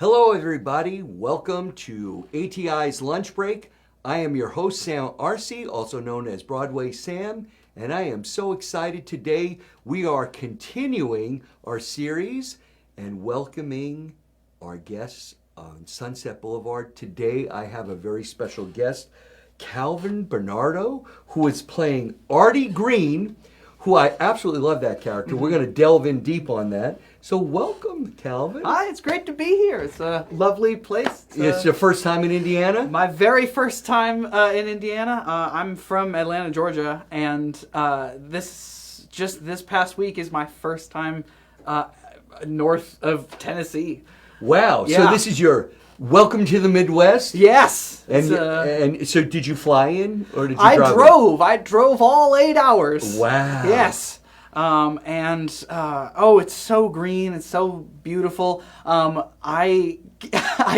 Hello, everybody. Welcome to ATI's Lunch Break. I am your host, Sam Arce, also known as Broadway Sam, and I am so excited today. We are continuing our series and welcoming our guests on Sunset Boulevard. Today, I have a very special guest, Calvin Bernardo, who is playing Artie Green, who I absolutely love that character. We're going to delve in deep on that. So welcome, Calvin. Hi, it's great to be here. It's a lovely place. It's your first time in Indiana? My very first time in Indiana. I'm from Atlanta, Georgia, and this past week is my first time north of Tennessee. Wow. Yeah. So this is your welcome to the Midwest? Yes. And so did you fly in or did you I drive drove. I drove all 8 hours. Wow. Yes. It's so green. It's so beautiful. I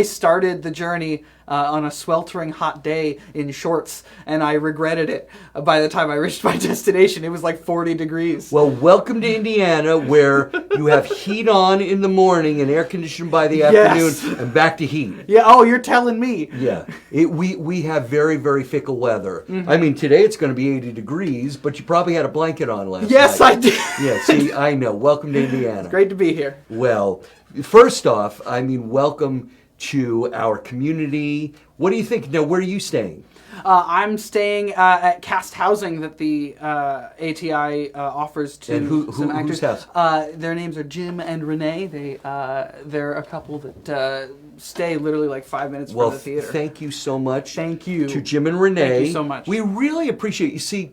started the journey on a sweltering hot day in shorts, and I regretted it by the time I reached my destination. It was like 40 degrees. Well, welcome to Indiana, where you have heat on in the morning and air conditioned by the Yes. afternoon, and back to heat. Yeah. Oh, you're telling me. Yeah. We have very, very fickle weather. Mm-hmm. I mean, today it's going to be 80 degrees, but you probably had a blanket on last Yes, night. I did. Yeah, see, I know. Welcome to Indiana. Great to be here. Well, first off, welcome to our community. What do you think? Now, where are you staying? I'm staying at Cast Housing that the ATI offers to And some actors. whose house? Their names are Jim and Renee. They're a couple that stay literally like 5 minutes from the theater. Thank you so much. Thank you. To Jim and Renee. Thank you so much. We really appreciate you. See,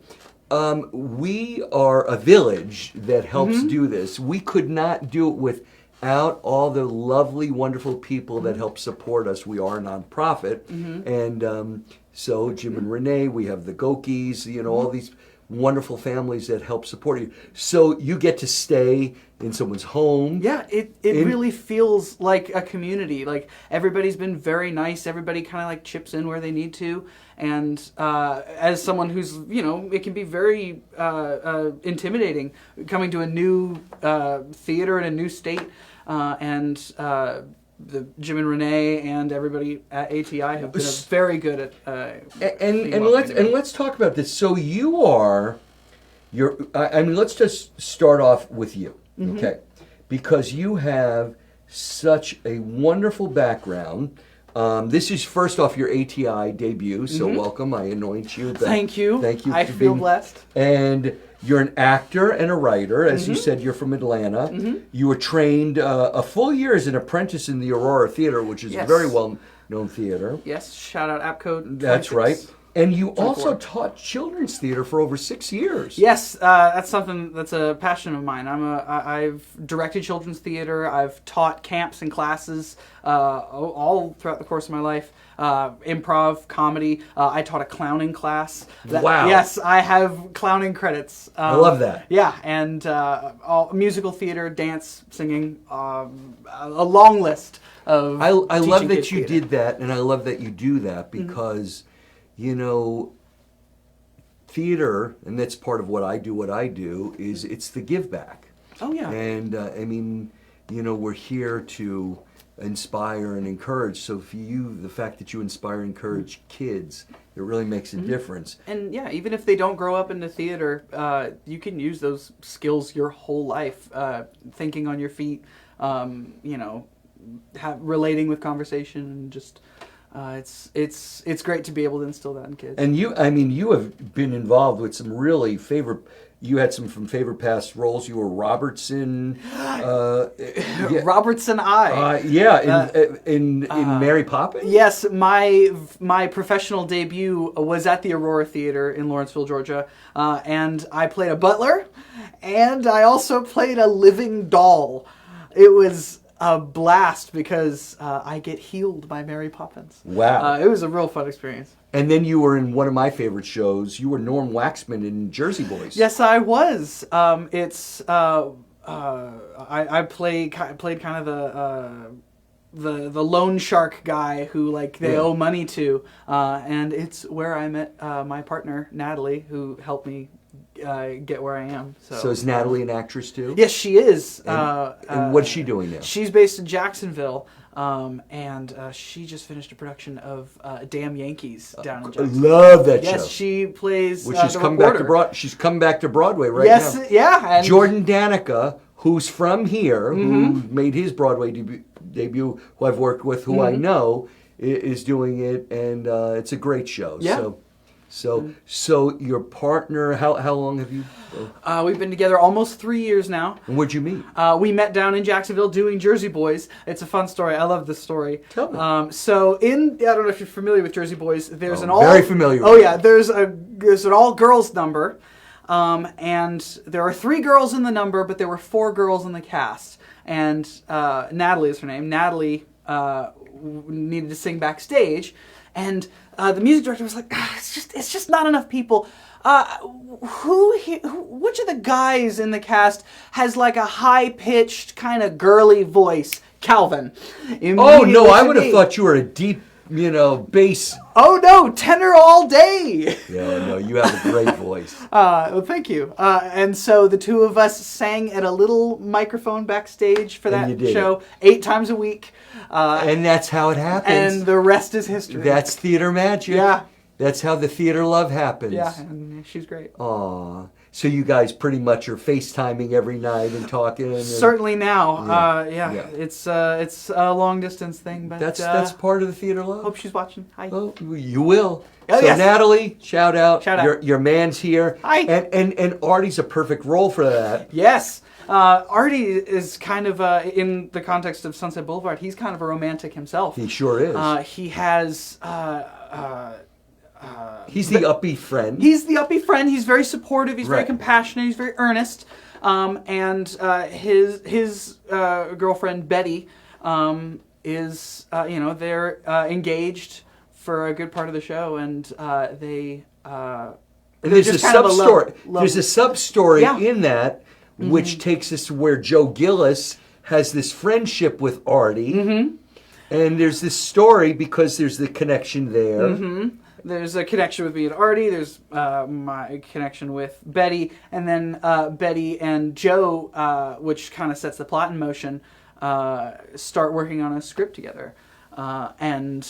we are a village that helps Mm-hmm. do this. We could not do it without all the lovely, wonderful people that help support us. We are a nonprofit. Mm-hmm. And so Jim and Renee, we have the Gokis, all these wonderful families that help support you. So you get to stay in someone's home. Yeah, it really feels like a community. Like, everybody's been very nice. Everybody kind of like chips in where they need to. And as someone who's, it can be very intimidating coming to a new theater in a new state. The Jim and Renee and everybody at ATI have been very good at let's talk about this. So let's just start off with you, okay? Because you have such a wonderful background. This is first off your ATI debut, so welcome. I anoint you. Thank you. Thank you. I feel blessed. And you're an actor and a writer. As you said, you're from Atlanta. You were trained a full year as an apprentice in the Aurora Theater, which is a very well-known theater. Yes, shout out AppCode. That's right. And you also taught children's theater for over 6 years. Yes, that's something that's a passion of mine. I've directed children's theater. I've taught camps and classes all throughout the course of my life. Improv, comedy. I taught a clowning class. Wow. Yes, I have clowning credits. I love that. Yeah, and all musical theater, dance, singing, a long list of I love that teaching you kids theater. did that, and I love that you do that because, theater, and that's part of what I do, is it's the give back. Oh, yeah. And, we're here to inspire and encourage. So for you, the fact that you inspire and encourage kids, it really makes a difference. And yeah, even if they don't grow up in the theater, you can use those skills your whole life. Thinking on your feet, relating with conversation, and just it's great to be able to instill that in kids. And you have been involved with some really you had some from favorite past roles. You were Robertson. Robertson I. In Mary Poppins? Yes, my professional debut was at the Aurora Theater in Lawrenceville, Georgia, and I played a butler, and I also played a living doll. It was a blast because I get healed by Mary Poppins. Wow. It was a real fun experience. And then you were in one of my favorite shows. You were Norm Waxman in Jersey Boys. Yes, I was. I played kind of the loan shark guy who they owe money to, and it's where I met my partner Natalie, who helped me get where I am. So is Natalie an actress too? Yes, she is. And what is she doing now? She's based in Jacksonville, and she just finished a production of Damn Yankees down in I Jacksonville. love that show. Yes, she plays Which has the come reporter. back to she's come back to Broadway right Yes, now. yeah. And Jordan Danica, who's from here, Mm-hmm. who made his Broadway debut, who I've worked with, who I know, is doing it, and it's a great show. Yeah. So your partner, how long have you? we've been together almost 3 years now. And where'd you meet? We met down in Jacksonville doing Jersey Boys. It's a fun story. I love this story. Tell me. So I don't know if you're familiar with Jersey Boys. There's an all very familiar Oh with yeah, there's an all girls number, and there are 3 girls in the number, but there were 4 girls in the cast. And Natalie is her name. Natalie needed to sing backstage, and the music director was like, it's just not enough people. Which of the guys in the cast has like a high-pitched kind of girly voice? Calvin. Oh no, I would have Immediately. thought you were a deep, bass. Oh no, tenor all day. Yeah, no, you have a great voice. Well, thank you. And so the two of us sang at a little microphone backstage for And you that did show 8 times a week. And that's how it happens. And the rest is history. That's theater magic. Yeah. That's how the theater love happens. Yeah, and she's great. Aw. So you guys pretty much are FaceTiming every night and talking. And Certainly now. Yeah. It's a long distance thing, but that's part of the theater love. hope she's watching. Hi. Oh, you will. Oh, so yes. Natalie, shout out. Shout out. Your man's here. Hi. And Artie's a perfect role for that. Yes. Artie is kind of, in the context of Sunset Boulevard, he's kind of a romantic himself. He sure is. He has... He's the upbeat friend. He's the upbeat friend. He's very supportive. He's very Right. compassionate. He's very earnest. And his girlfriend Betty is they're engaged for a good part of the show, and they. And there's a just kind of a sub-story. love- There's a sub-story Yeah. in that, which takes us to where Joe Gillis has this friendship with Artie. And there's this story because there's the connection there. There's a connection with me and Artie. There's my connection with Betty, and then Betty and Joe, which kind of sets the plot in motion, start working on a script together, and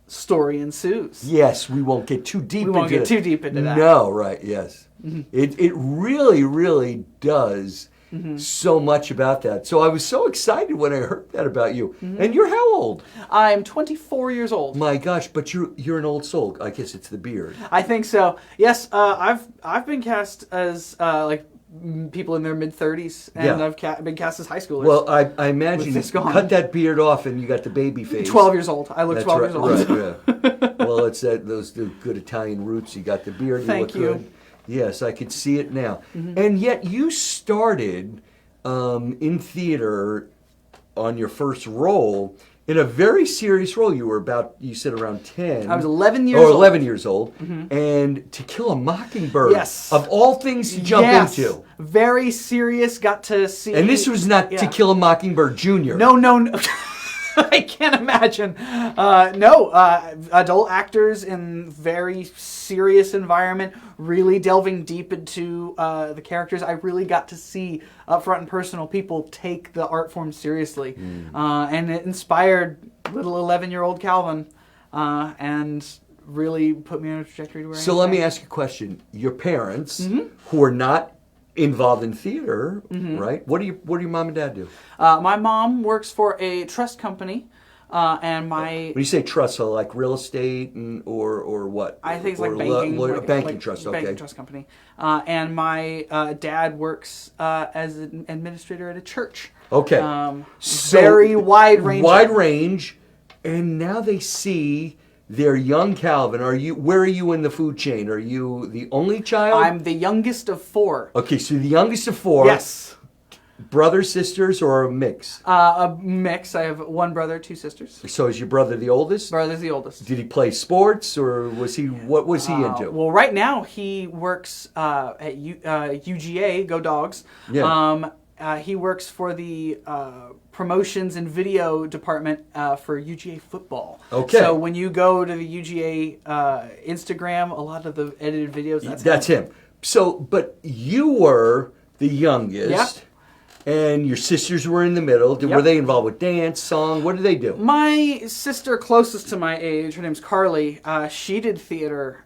story ensues. Yes, we won't get too deep into We won't get it. too deep into that. No, right, yes. It really, really does so much about that. So I was so excited when I heard that about you. And you're how old? I'm 24 years old. My gosh, but you're an old soul. I guess it's the beard. I think so. Yes, I've been cast as people in their mid-30s, and Yeah. I've been cast as high schoolers. Well, I imagine With you this gone. cut that beard off and you got the baby face. 12 years old. I look That's 12 right, years old. Right, yeah. Well, it's those the good Italian roots. You got the beard. Thank look you. Good. Yes, I could see it now. And yet you started in theater on your first role in a very serious role. You said around 10. I was 11 years or old. 11 years old. And To Kill a Mockingbird. Yes. Of all things to jump Yes. into. Very serious. Got to see. And this was not Yeah. To Kill a Mockingbird Jr. No. I can't imagine. No, adult actors in very serious environment, really delving deep into the characters. I really got to see upfront and personal people take the art form seriously, and it inspired little 11-year-old Calvin, and really put me on a trajectory to where I am So let me today. ask you a question. Your parents, who are not involved in theater, right? What do your mom and dad do? My mom works for a trust company, and my... When you say trust, so like real estate or what? I think it's Or like banking. a banking trust, okay. Banking trust company. And my dad works as an administrator at a church. Okay. So, Very wide range. Wide range. And now they see their young Calvin. Where are you in the food chain? Are you the only child? I'm the youngest of 4. Okay, so the youngest of 4. Yes. Brothers, sisters, or a mix? A mix. I have 1 brother, 2 sisters. So is your brother the oldest? Brother's the oldest. Did he play sports, or what was he into? Well, right now he works at UGA, Go Dogs. Yeah. He works for the promotions and video department for UGA football. Okay. So when you go to the UGA Instagram, a lot of the edited videos, That's him. So, but you were the youngest. And your sisters were in the middle. Were Yep. they involved with dance, song? What did they do? My sister closest to my age, her name's Carly, she did theater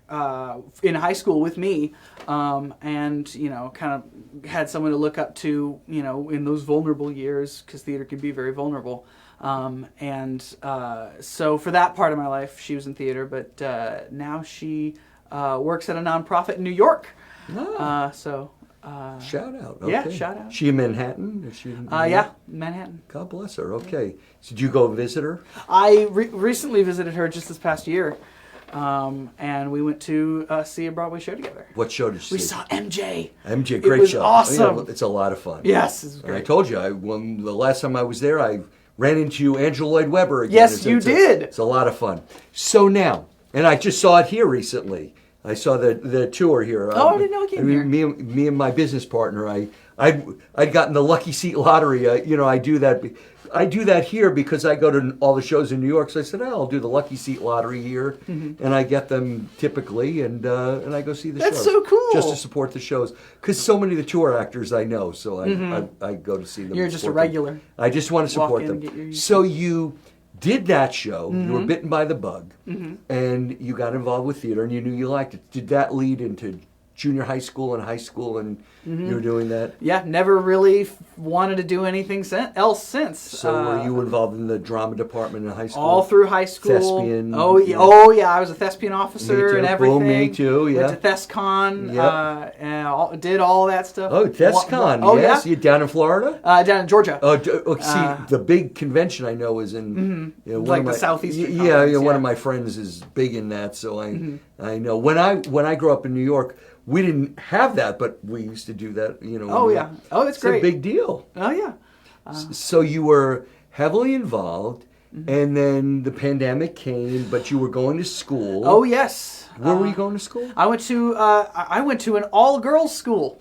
in high school with me, and, you know, kind of had someone to look up to, you know, in those vulnerable years, because theater can be very vulnerable. So for that part of my life, she was in theater, but now she works at a nonprofit in New York. Shout out. Okay. Yeah, shout out. She in Manhattan? Is she in Yeah, Manhattan. God bless her. Okay. So did you go visit her? I recently visited her just this past year, and we went to see a Broadway show together. What show did you see? We saw MJ. MJ, great It was show. awesome. Yeah, it's a lot of fun. Yes, it was And great. I told you, when the last time I was there, I ran into Angela Lloyd Webber again. Yes, you did. It's a lot of fun. So now, and I just saw it here recently. I saw the tour here. Oh, I didn't know it came here. Me and my business partner, I'd gotten the lucky seat lottery. I do that. I do that here because I go to all the shows in New York. So I said, I'll do the lucky seat lottery here, and I get them typically, and I go see the shows. That's so cool. Just to support the shows, because so many of the tour actors I know, so I go to see them. You're just a support them. regular. I just want to Walk support in them. and get your- So you did that show. You were bitten by the bug, and you got involved with theater, and you knew you liked it. Did that lead into junior high school, and you were doing that? Yeah, never really wanted to do anything else since. So were you involved in the drama department in high school? All through high school. Thespian. Oh yeah, I was a thespian officer Me too. and everything. Oh, me too, yeah. Went to ThesCon, Yep. and did all that stuff. Oh, ThesCon. Oh yes. yeah, You down in Florida? down in Georgia. See, the big convention I know is in one Like of the my, Southeastern Yeah, Conference, one yeah. of my friends is big in that, so I know. When I grew up in New York, we didn't have that, but we used to do that. Oh yeah. Oh, it's great. a big deal. Oh yeah. So you were heavily involved, and then the pandemic came, but you were going to school. Oh yes. Where were you going to school? I went to an all-girls school.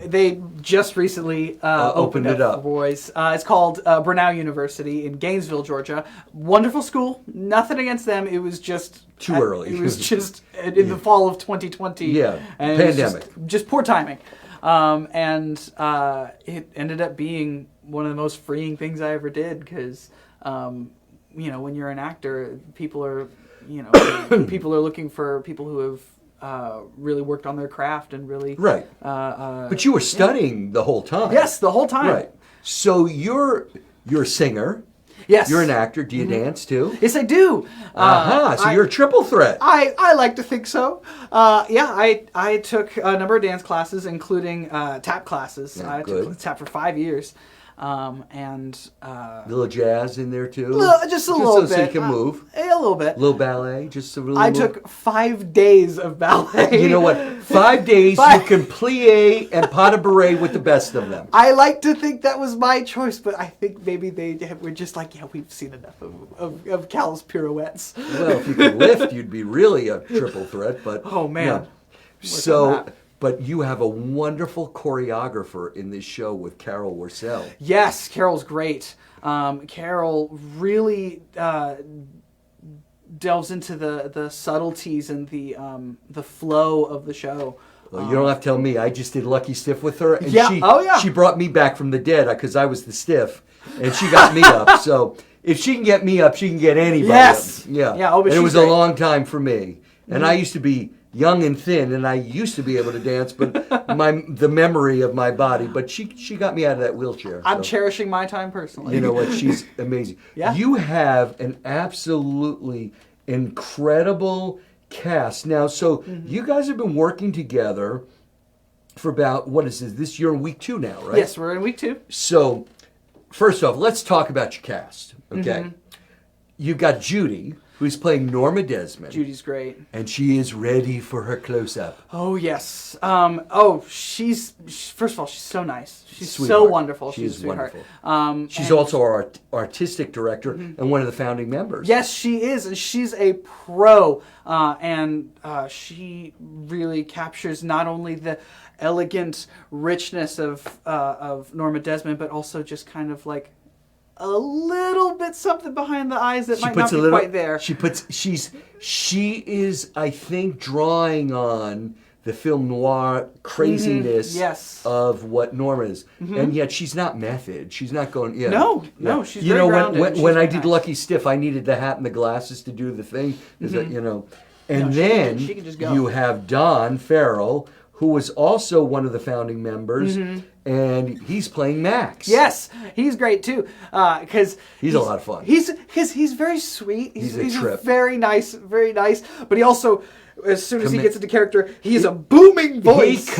They just recently opened it up. for boys. It's called Bernardo University in Gainesville, Georgia. Wonderful school. Nothing against them. It was just Too early. It was just in the fall of 2020. Yeah, and it was pandemic. just poor timing. It ended up being one of the most freeing things I ever did because, when you're an actor, people are looking for people who have really worked on their craft and really Right. But you were studying the whole time. Yes, the whole time. Right. So you're a singer. Yes. You're an actor. Do you dance too? Yes, I do. So you're a triple threat. I like to think so. I took a number of dance classes, including tap classes. Yeah, I good. took tap for 5 years. Little jazz in there too. Just a little bit. So you can move. A little bit. Little ballet, just a little. I took 5 days of ballet. You know what? 5 days you can plie and pas de bourrée with the best of them. I like to think that was my choice, but I think maybe they were just like, yeah, we've seen enough of Cal's pirouettes. Well, if you could lift, you'd be really a triple threat. But oh man. yeah. So, but you have a wonderful choreographer in this show with Carol Worsell. Yes, Carol's great. Carol really delves into the subtleties and the flow of the show. Well, you don't have to tell me. I just did Lucky Stiff with her, and yeah. she brought me back from the dead because I was the stiff, and she got me up. So if she can get me up, she can get anybody Yes. up. Yeah. Yeah. Oh, but and it was great. a long time for me, and I used to be young and thin, and I used to be able to dance, but the memory of my body. But she got me out of that wheelchair. I'm cherishing my time personally. You know what? She's amazing. Yeah. You have an absolutely incredible cast now. So you guys have been working together for about, what is this? You're in week 2 now, right? Yes, we're in week 2. So first off, let's talk about your cast. Okay. You've got Judy, who's playing Norma Desmond. Judy's great. And she is ready for her close-up. Oh, yes. She's first of all, she's so nice. She's Sweetheart. so wonderful. She She's is a sweetheart. wonderful. She's also our artistic director and one of the founding members. Yes, she is, and she's a pro. She really captures not only the elegant richness of Norma Desmond, but also just kind of like a little bit something behind the eyes that might not be quite there. She is, I think, drawing on the film noir craziness Yes. of what Norma is. And yet she's not method. She's not going, No, she's you very know, grounded. when She's I very did nice. Lucky Stiff, I needed the hat and the glasses to do the thing. You know, and No, then she can just go. you have Don Farrell, who was also one of the founding members, and he's playing Max. Yes, he's great too. Because He's a lot of fun. He's very sweet. He's a trip. Very nice, very nice. But he also, as soon as he Commit- gets into character, he has a booming voice.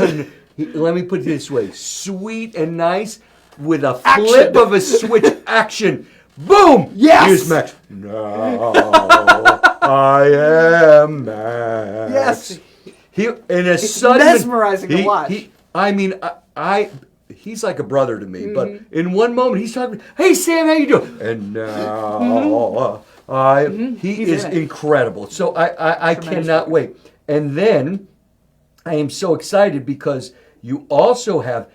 Let me put it this way: sweet and nice, with a Action. flip of a switch, action, boom. Yes! Here's Max. Now I am Max. Yes. It's mesmerizing to watch. He's like a brother to me, but in one moment he's talking, "Hey Sam, how you doing?" And now he He's is in it. incredible. So I Tremendous cannot work. wait. And then I am so excited because you also have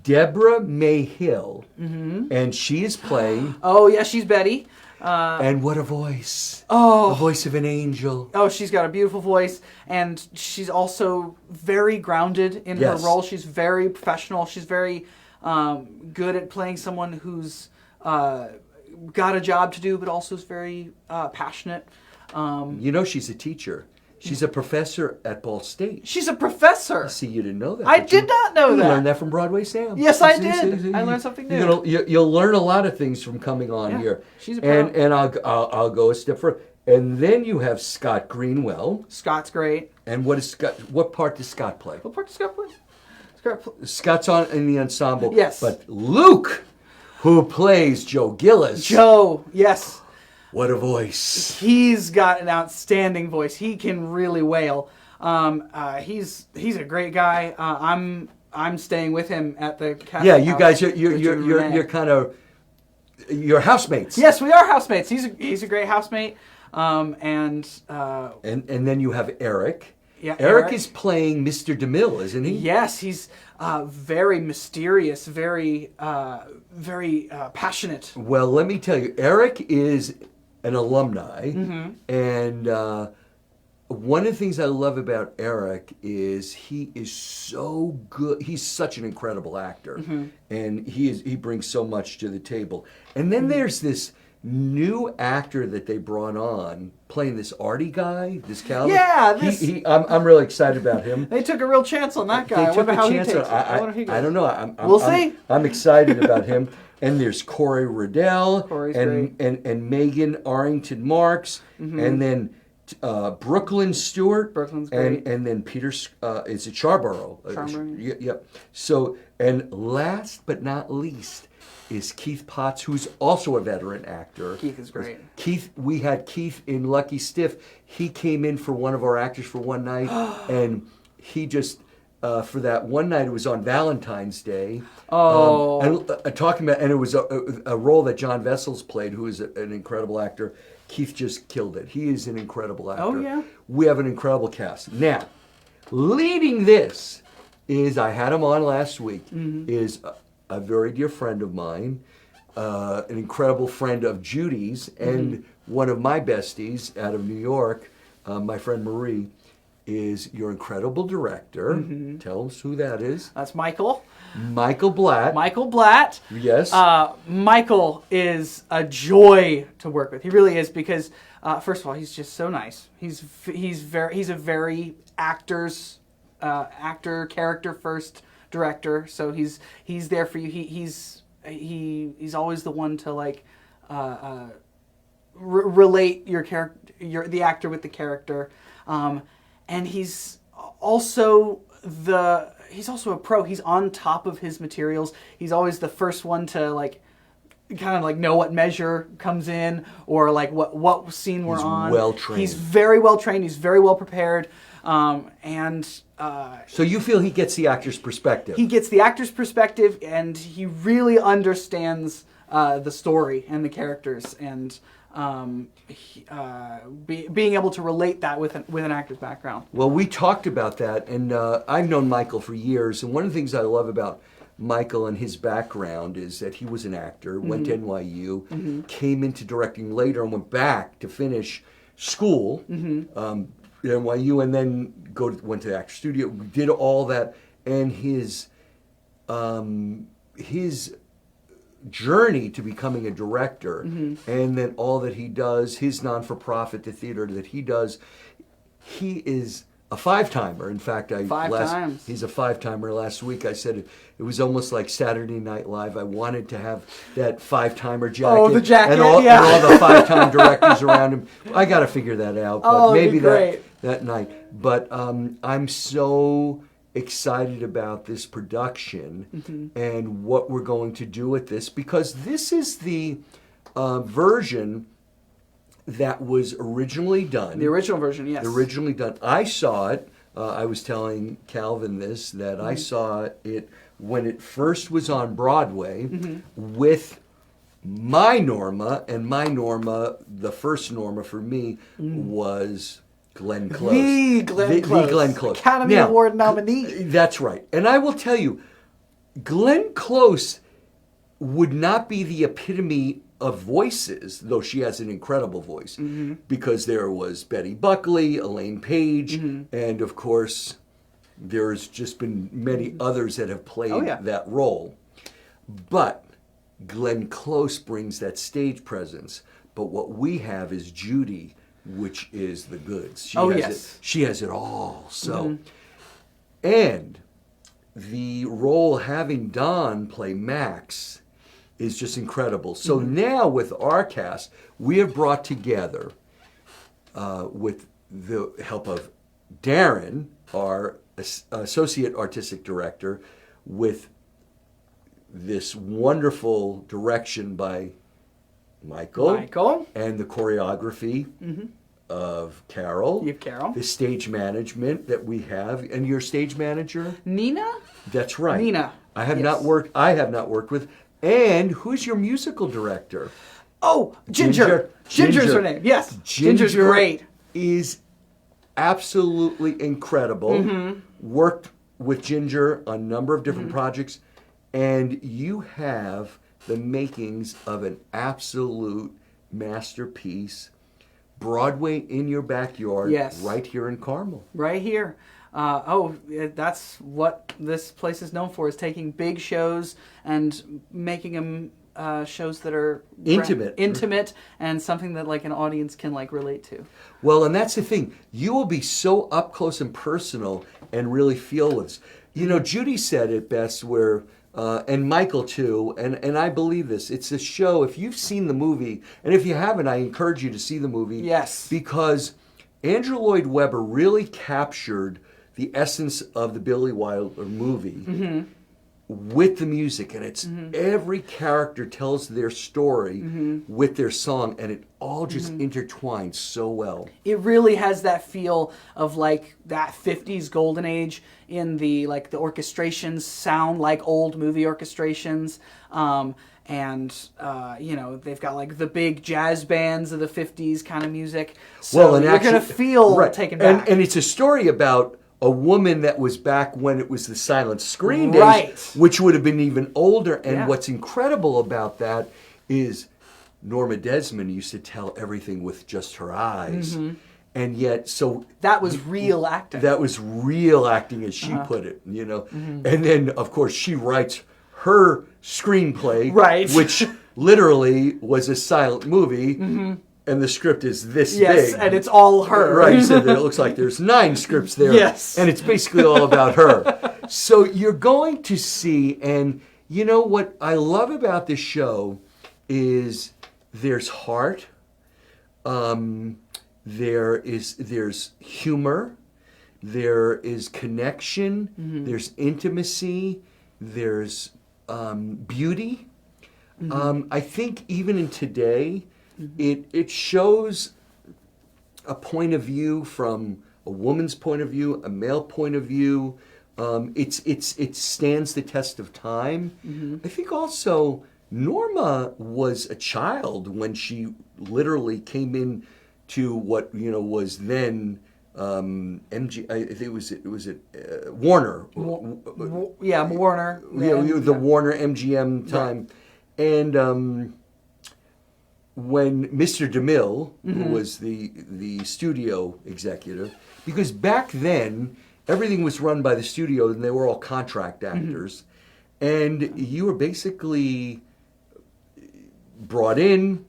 Deborah May Hill, and she is playing. Oh yeah, she's Betty. And what a voice! Oh. The voice of an angel. Oh, she's got a beautiful voice, and she's also very grounded in Yes. her role. She's very professional. She's very good at playing someone who's got a job to do, but also is very passionate. You know, she's a teacher. She's a professor at Ball State. She's a professor. See, you didn't know that. I did you? did not know You that. learned that from Broadway Sam. Yes, I did. I learned something new. You'll learn a lot of things from coming on Yeah, here. she's a pro. And I'll go a step further. And then you have Scott Greenwell. Scott's great. And what part does Scott play? What part does Scott play? Scott's in the ensemble. Yes. But Luke, who plays Joe Gillis. Joe, yes. What a voice. He's got an outstanding voice. He can really wail. He's a great guy. I'm staying with him at the casting Yeah, you house guys with Jim and Renee. you're kind of you're housemates. Yes, we are housemates. He's a great housemate. And then you have Eric. Yeah, Eric Eric. is playing Mr. DeMille, isn't he? Yes, he's very mysterious, very passionate. Well, let me tell you, Eric is an alumni, and one of the things I love about Eric is he is so good. He's such an incredible actor, and he brings so much to the table. And then there's this new actor that they brought on playing this Artie guy, this cowboy. Yeah, I'm really excited about him. They took a real chance on that guy. They I took wonder a how he chance takes on- it. I wonder if he goes. I don't know. We'll see. I'm excited about him. And there's Corey Riddell Corey's and Megan Arrington Marks, and then Brooklyn Stewart. Brooklyn's great. And then Peter, is it Charborough? Charborough. Yep. So, and last but not least is Keith Potts, who's also a veteran actor. Keith is great. We had Keith in Lucky Stiff. He came in for one of our actors for one night, and he just, for that one night, it was on Valentine's Day. Oh. And it was a role that John Vessels played, who is an incredible actor. Keith just killed it. He is an incredible actor. Oh, yeah? We have an incredible cast. Now, leading this is, I had him on last week, is a very dear friend of mine, an incredible friend of Judy's, and one of my besties out of New York, my friend Marie, is your incredible director. Tell us who that is. That's Michael. Michael Blatt. Michael Blatt. Yes. Michael is a joy to work with. He really is, because first of all, he's just so nice. He's a very actor character first director. So he's there for you. He's always the one to like relate your character, the actor with the character, and he's also a pro. He's on top of his materials. He's always the first one to like kind of like know what measure comes in, or like what scene we're on. Well trained. He's very well trained. He's very well prepared. So you feel he gets the actor's perspective? He gets the actor's perspective, and he really understands the story and the characters, and being able to relate that with an actor's background. Well, we talked about that, and I've known Michael for years, and one of the things I love about Michael and his background is that he was an actor, went to NYU, came into directing later, and went back to finish school. NYU, and then went to the actor studio, did all that, and his journey to becoming a director, and then all that he does, his non-for-profit, the theater that he does, he is a five-timer. In fact, he's a five-timer. Last week I said it was almost like Saturday Night Live. I wanted to have that five-timer jacket. Oh, the jacket, and all the five-time directors around him. I got to figure that out, but maybe that night. But I'm so excited about this production and what we're going to do with this, because this is the version that was originally done. The original version, yes. Originally done. I saw it. I was telling Calvin that I saw it when it first was on Broadway with my Norma, and my Norma, the first Norma for me, was Glenn Close. The Glenn Close. Academy Award nominee. That's right. And I will tell you, Glenn Close would not be the epitome of voices, though she has an incredible voice, because there was Betty Buckley, Elaine Page, and of course, there's just been many others that have played that role. But Glenn Close brings that stage presence. But what we have is Judy, which is the goods. She has it all. So, and the role having Don play Max is just incredible. So now with our cast, we have brought together, with the help of Darren, our associate artistic director, with this wonderful direction by Michael. And the choreography of Carol. You have Carol. The stage management that we have. And your stage manager? Nina? That's right. Nina. I have not worked with. And who's your musical director? Oh, Ginger. Ginger's her name. Yes. Ginger's great. Is absolutely incredible. Worked with Ginger on a number of different projects. And you have the makings of an absolute masterpiece. Broadway in your backyard, right here in Carmel. Right here. That's what this place is known for, is taking big shows and making them shows that are intimate and something that like an audience can like relate to. Well, and that's the thing. You will be so up close and personal and really feel this. You know, Judy said it best where, and Michael too, and I believe this. It's a show, if you've seen the movie, and if you haven't, I encourage you to see the movie. Yes. Because Andrew Lloyd Webber really captured the essence of the Billy Wilder movie with the music, and it's every character tells their story with their song, and it all just intertwines so well. It really has that feel of like that 50s golden age in the like the orchestrations sound like old movie orchestrations. You know, they've got like the big jazz bands of the 50s kind of music. So you're going to feel taken back. And it's a story about a woman that was back when it was the silent screen days, which would have been even older. And what's incredible about that is Norma Desmond used to tell everything with just her eyes. And yet, so... That was real acting. That was real acting, as she put it, you know. And then, of course, she writes her screenplay, which literally was a silent movie, and the script is this big. Yes, and it's all her. Right, so it looks like there's 9 scripts there, and it's basically all about her. So you're going to see, and you know what I love about this show is there's heart, there's humor, there is connection, there's intimacy, there's beauty. I think even in today, it shows a point of view from a woman's point of view, a male point of view. It stands the test of time. I think also Norma was a child when she literally came in to what was then MG. I think it was Warner. Warner. The Warner MGM time, and when Mr. DeMille, who was the studio executive, because back then everything was run by the studio and they were all contract actors, and you were basically brought in,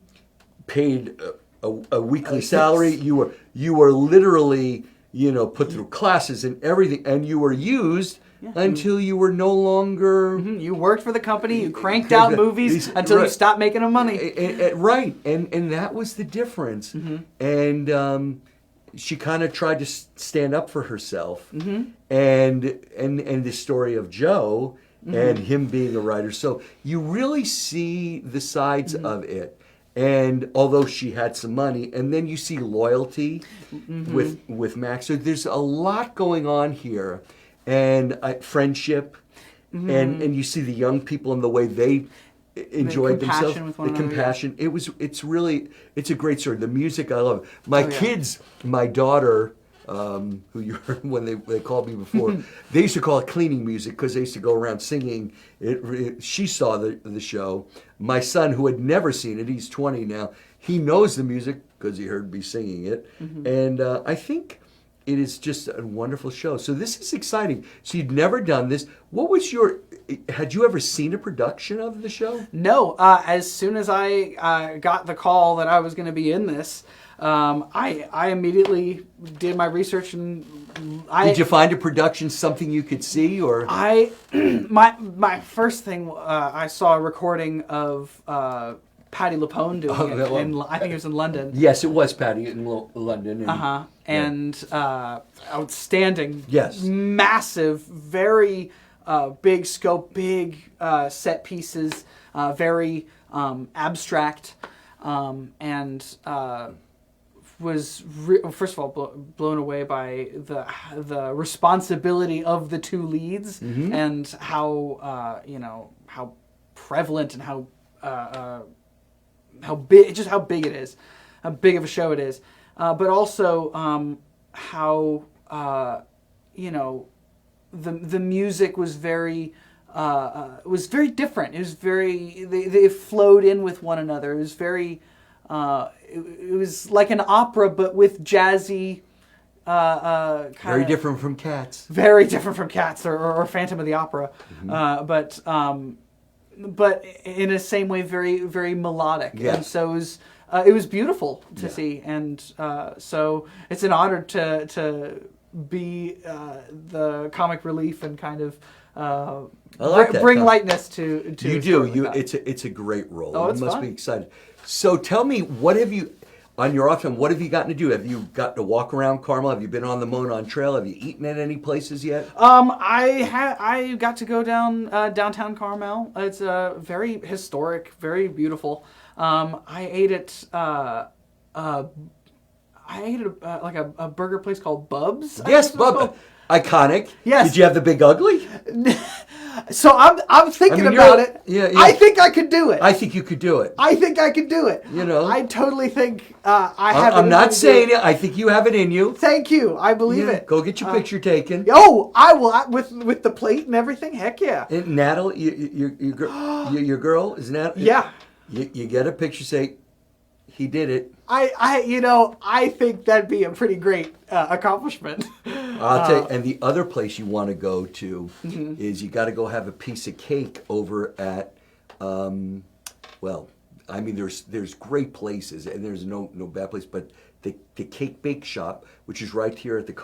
paid a weekly salary. You were literally, put through classes and everything, and you were used until you were no longer. You worked for the company. You cranked out movies until you stopped making them money. Right, and that was the difference. And she kind of tried to stand up for herself. And the story of Joe and him being a writer. So you really see the sides of it. And although she had some money, and then you see loyalty with Max. So there's a lot going on here, and friendship, and you see the young people and the way they enjoyed themselves. With one the another, compassion. Yeah. It's a great story. The music, I love it. My kids, my daughter, who you heard when they called me before, they used to call it cleaning music because they used to go around singing. She saw the show. My son, who had never seen it, he's 20 now, he knows the music because he heard me singing it. And I think it is just a wonderful show. So this is exciting. So you'd never done this. Had you ever seen a production of the show? No. As soon as I got the call that I was going to be in this, I immediately did my research, and did you find a production something you could see, or my first thing I saw a recording of Patti LuPone doing it. I think it was in London. Yes, it was Patti in London. And outstanding. Yes, massive, very big scope, big set pieces, very abstract, and was first of all blown away by the responsibility of the two leads and how how prevalent and how big it is, how big of a show it is, but also how the music was very different. It was very they flowed in with one another. It was very it was like an opera, but with jazzy. Very different from Cats. Very different from Cats or Phantom of the Opera, but in the same way, very very melodic. Yes. And so it was beautiful to see, and so it's an honor to be the comic relief and kind of bring lightness to. You do. It's a great role. Oh, it's you must fun. be excited. So tell me, what have you on your off time? What have you gotten to do? Have you gotten to walk around Carmel? Have you been on the Monon Trail? Have you eaten at any places yet? I got to go down downtown Carmel. It's very historic, very beautiful. I ate at like a burger place called Bub's. Yes, Bub. Iconic. Yes. Did you have the Big Ugly? So I'm thinking about it. Yeah. I think I could do it. I think you could do it. I think I could do it. I totally think I have it. I'm not saying it. I think you have it in you. Thank you. I believe it. Go get your picture taken. Oh, I will with the plate and everything. Heck yeah. And Natalie, your girl is Natalie. Yeah. You get a picture. Say, he did it. I think that'd be a pretty great accomplishment. I'll tell you, and the other place you want to go to is you got to go have a piece of cake over at, there's great places, and there's no bad place, but the Cake Bake Shop, which is right here at the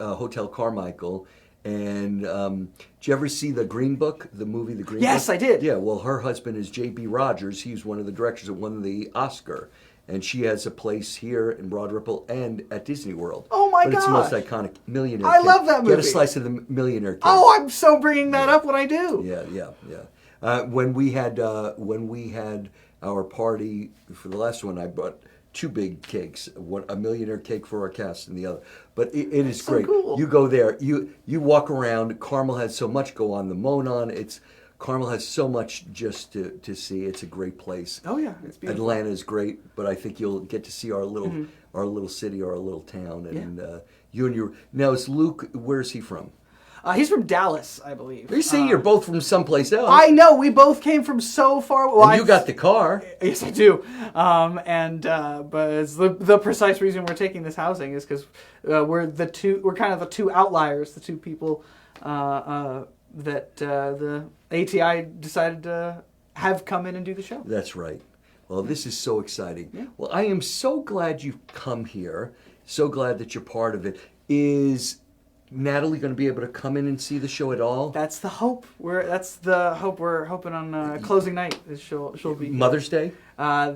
Hotel Carmichael. And did you ever see The Green Book, the movie The Green Book? Yes, I did. Yeah, well, her husband is J.B. Rogers. He's one of the directors that won the Oscar. And she has a place here in Broad Ripple and at Disney World. Oh my god! But it's the most iconic Millionaire I Cake. love that movie. Get a slice of the Millionaire Cake. Oh, I'm so bringing that up when I do. Yeah. When we had our party for the last one, I brought two big cakes, a Millionaire Cake for our cast and the other. But it is so great. Cool. You go there, you walk around. Carmel has so much go on. The Monon, Carmel has so much just to see. It's a great place. Oh yeah, it's beautiful. Atlanta is great, but I think you'll get to see our little city, our little town. And you and your now is Luke. Where is he from? He's from Dallas, I believe. You say you're both from someplace else. I know, we both came from so far. Well, and you got the car. Yes, I do. But it's the precise reason we're taking this housing is because we're kind of the two outliers, the two people that the ATI decided to have come in and do the show. That's right. Well, this is so exciting. Yeah. Well, I am so glad you've come here. So glad that you're part of it. Is Natalie going to be able to come in and see the show at all? That's the hope. We're hoping on closing night. She'll be Mother's Day? I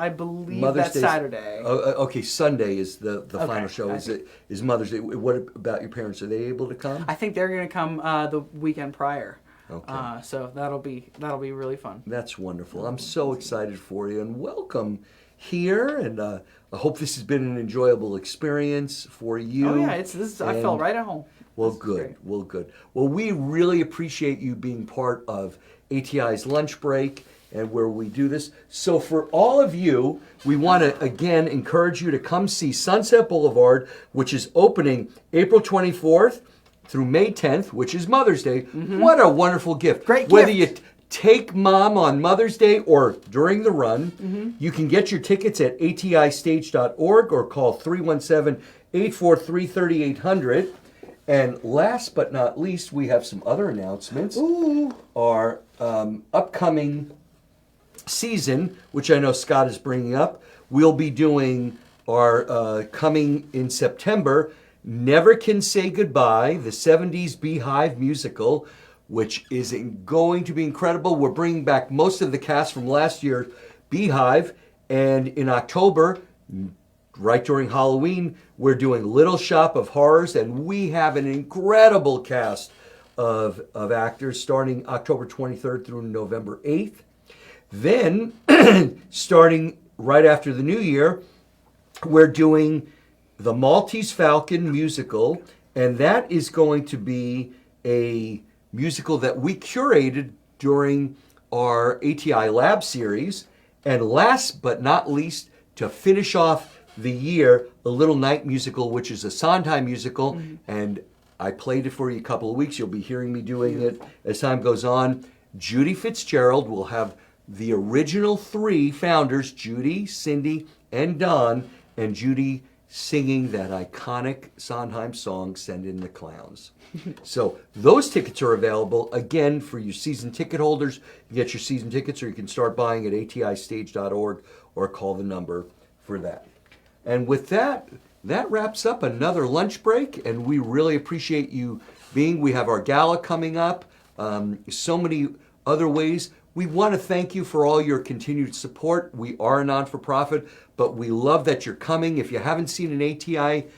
believe Mother's that's Day's- Saturday. Okay, Sunday is the Okay, final show. I Is Mother's Day? What about your parents? Are they able to come? I think they're going to come the weekend prior. Okay. So that'll be really fun. That's wonderful. I'm so excited for you, and welcome here. And I hope this has been an enjoyable experience for you. Oh yeah, I felt right at home. Well, This is good. great. Well, good. Well, we really appreciate you being part of ATI's lunch break and where we do this. So for all of you, we want to, again, encourage you to come see Sunset Boulevard, which is opening April 24th through May 10th, which is Mother's Day. What a wonderful gift. Great Whether gift. you take mom on Mother's Day or during the run, you can get your tickets at atistage.org or call 317-843-3800. And last but not least, we have some other announcements. Our upcoming season, which I know Scott is bringing up, we'll be doing our coming in September, Never Can Say Goodbye, the 70s Beehive musical, which is going to be incredible. We're bringing back most of the cast from last year's Beehive, and in October, right during Halloween, we're doing Little Shop of Horrors, and we have an incredible cast of actors starting October 23rd through November 8th. Then, starting right after the new year, we're doing the Maltese Falcon musical, and that is going to be a musical that we curated during our ATI Lab series. And last but not least, to finish off the year, a Little Night musical, which is a Sondheim musical, and I played it for you a couple of weeks. You'll be hearing me doing it as time goes on. Judy Fitzgerald will have the original three founders, Judy, Cindy, and Don, and Judy singing that iconic Sondheim song, Send in the Clowns. So those tickets are available, again, for your season ticket holders. You get your season tickets, or you can start buying at atistage.org or call the number for that. And with that, that wraps up another lunch break, and we really appreciate you being. We have our gala coming up, so many other ways. We want to thank you for all your continued support. We are a non-for-profit, but we love that you're coming. If you haven't seen an ATI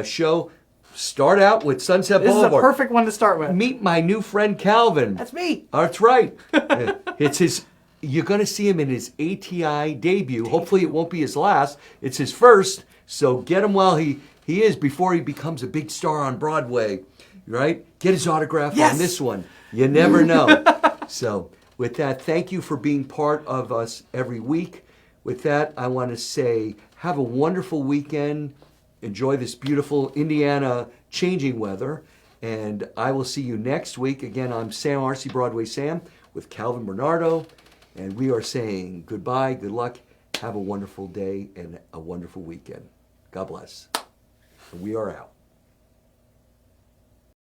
show, start out with Sunset Boulevard. This is a perfect one to start with. Meet my new friend Calvin. That's me. That's right. It's his. You're going to see him in his ATI debut. Hopefully it won't be his last. It's his first. So get him while he is, before he becomes a big star on Broadway. Right? Get his autograph on this one. You never know. So with that, thank you for being part of us every week. With that, I want to say have a wonderful weekend. Enjoy this beautiful Indiana changing weather. And I will see you next week. Again, I'm Sam Arce, Broadway Sam, with Calvin Bernardo. And we are saying goodbye, good luck, have a wonderful day, and a wonderful weekend. God bless. And we are out.